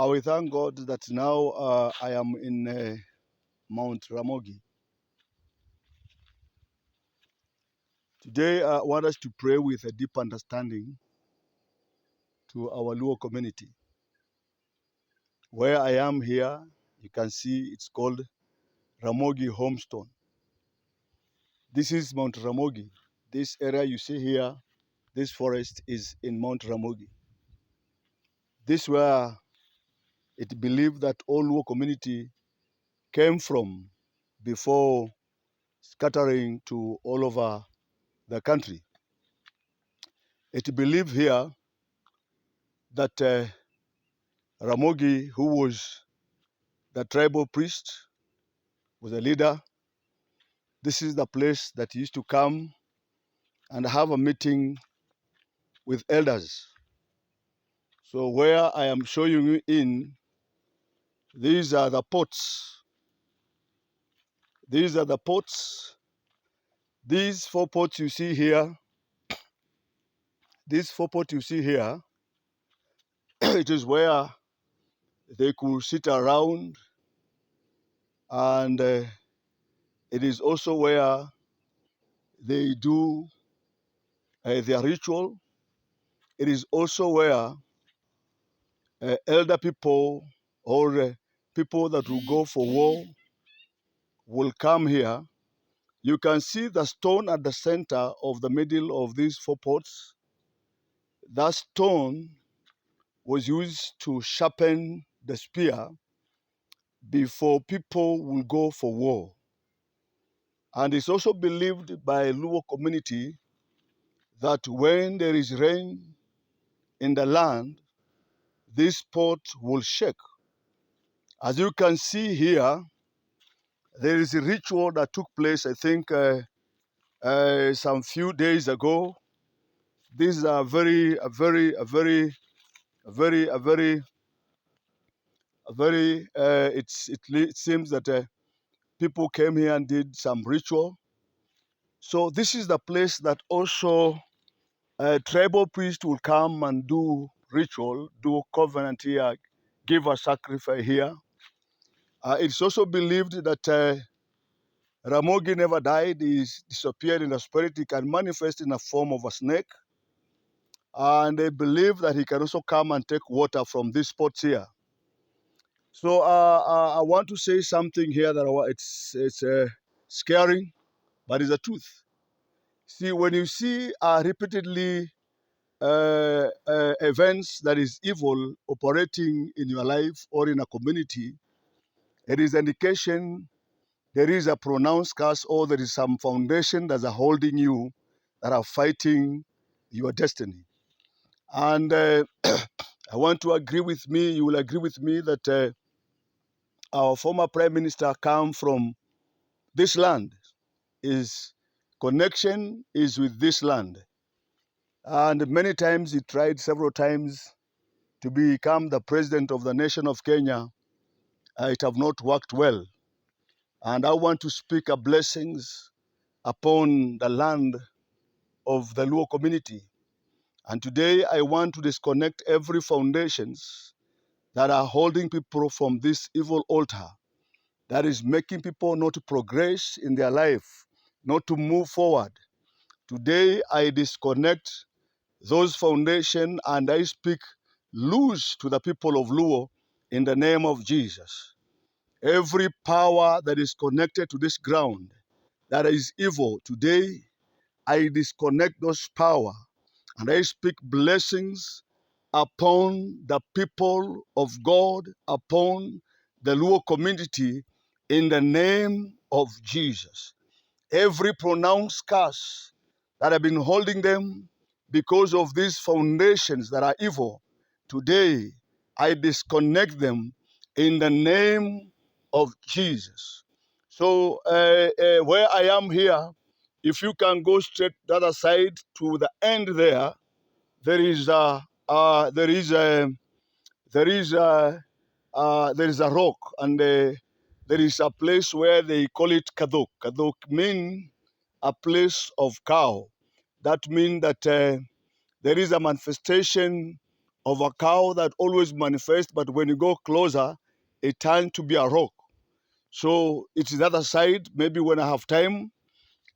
We thank God that now I am in Mount Ramogi. Today, I want us to pray with a deep understanding to our Luo community. Where I am here, you can see it's called Ramogi Homestone. This is Mount Ramogi. This area you see here, this forest is in Mount Ramogi. This is where it believed that all Luo community came from before scattering to all over the country. It believed here that Ramogi, who was the tribal priest, was a leader. This is the place that he used to come and have a meeting with elders. So where I am showing you in, these are the pots. These are the pots. These 4 pots you see here, it is where they could sit around, and it is also where they do their ritual. It is also where elder people or people that will go for war will come here. You can see the stone at the center of the middle of these 4 pots. That stone was used to sharpen the spear before people will go for war. And it's also believed by Luo community that when there is rain in the land, this pot will shake. As you can see here, there is a ritual that took place, I think, some few days ago. This is a very, it seems that people came here and did some ritual. So this is the place that also tribal priests will come and do ritual, do covenant here, give a sacrifice here. It's also believed that Ramogi never died. He disappeared in the spirit. He can manifest in the form of a snake. And they believe that he can also come and take water from these pots here. So I want to say something here that it's scary, but it's the truth. See, when you see repeatedly events that is evil operating in your life or in a community, it is an indication there is a pronounced curse or there is some foundation that are holding you, that are fighting your destiny. And I want to agree with me, you will agree with me that our former prime minister come from this land. His connection is with this land. And many times he tried several times to become the president of the nation of Kenya. It have not worked well. And I want to speak a blessings upon the land of the Luo community. And today I want to disconnect every foundations that are holding people from this evil altar, that is making people not to progress in their life, not to move forward. Today I disconnect those foundations and I speak loose to the people of Luo in the name of Jesus. Every power that is connected to this ground that is evil, today I disconnect those power and I speak blessings upon the people of God, upon the Luo community in the name of Jesus. Every pronounced curse that have been holding them because of these foundations that are evil, today I disconnect them in the name of Jesus. So where I am here, if you can go straight the other side to the end there, there is a there is a there is a there is a rock, and there is a place where they call it Kadok. Kadok means a place of cow. That means that there is a manifestation of a cow that always manifests, but when you go closer, it turns to be a rock. So it's the other side. Maybe when I have time,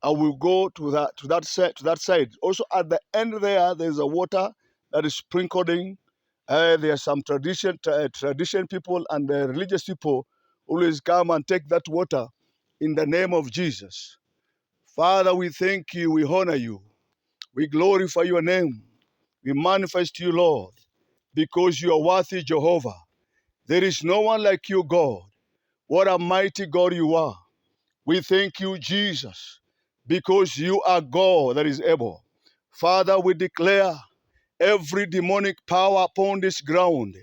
I will go to that side. Also at the end there's a water that is sprinkling. There are some tradition people and the religious people always come and take that water in the name of Jesus. Father, we thank you, we honor you, we glorify your name, we manifest you, Lord, because you are worthy, Jehovah. There is no one like you, God. What a mighty God you are. We thank you, Jesus, because you are God that is able. Father, we declare every demonic power upon this ground.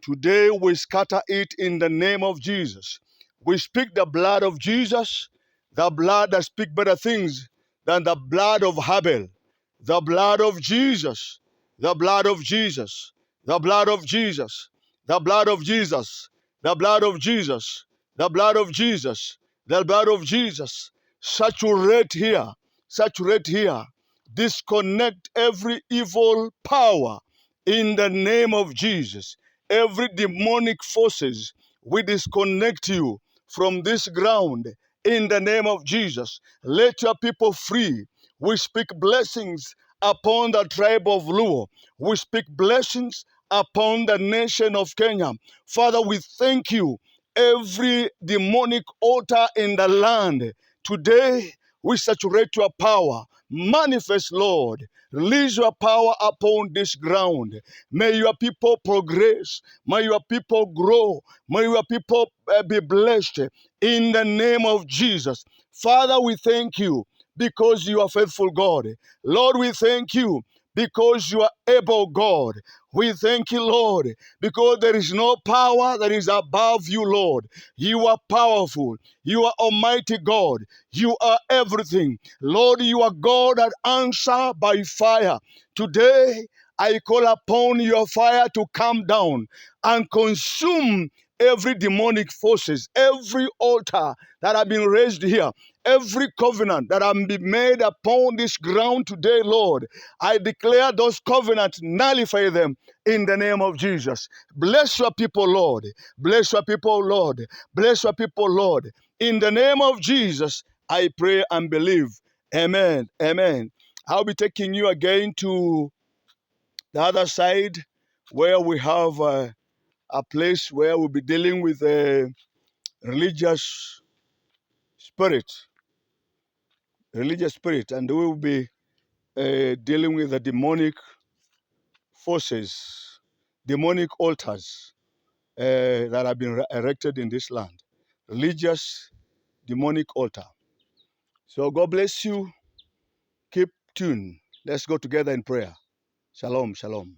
Today we scatter it in the name of Jesus. We speak the blood of Jesus, the blood that speaks better things than the blood of Abel. The blood of Jesus, the blood of Jesus, the blood of Jesus, the blood of Jesus, the blood of Jesus, the blood of Jesus, the blood of Jesus. Saturate here, saturate here. Disconnect every evil power in the name of Jesus. Every demonic forces, we disconnect you from this ground in the name of Jesus. Let your people free. We speak blessings upon the tribe of Luo. We speak blessings upon the nation of Kenya. Father, we thank you. Every demonic altar in the land, today we saturate your power. Manifest, Lord. Release your power upon this ground. May your people progress. May your people grow. May your people be blessed in the name of Jesus. Father, we thank you because you are faithful God. Lord, we thank you because you are able God. We thank you, Lord, because there is no power that is above you, Lord. You are powerful. You are Almighty God. You are everything. Lord, you are God that answer by fire. Today, I call upon your fire to come down and consume every demonic forces, every altar that have been raised here, every covenant that have been made upon this ground today, Lord. I declare those covenants, nullify them in the name of Jesus. Bless your people, Lord. Bless your people, Lord. Bless your people, Lord. In the name of Jesus, I pray and believe. Amen. Amen. I'll be taking you again to the other side where we have a place where we'll be dealing with a religious spirit, and we will be dealing with the demonic forces, demonic altars that have been erected in this land. Religious demonic altar. So God bless you. Keep tuned. Let's go together in prayer. Shalom, shalom.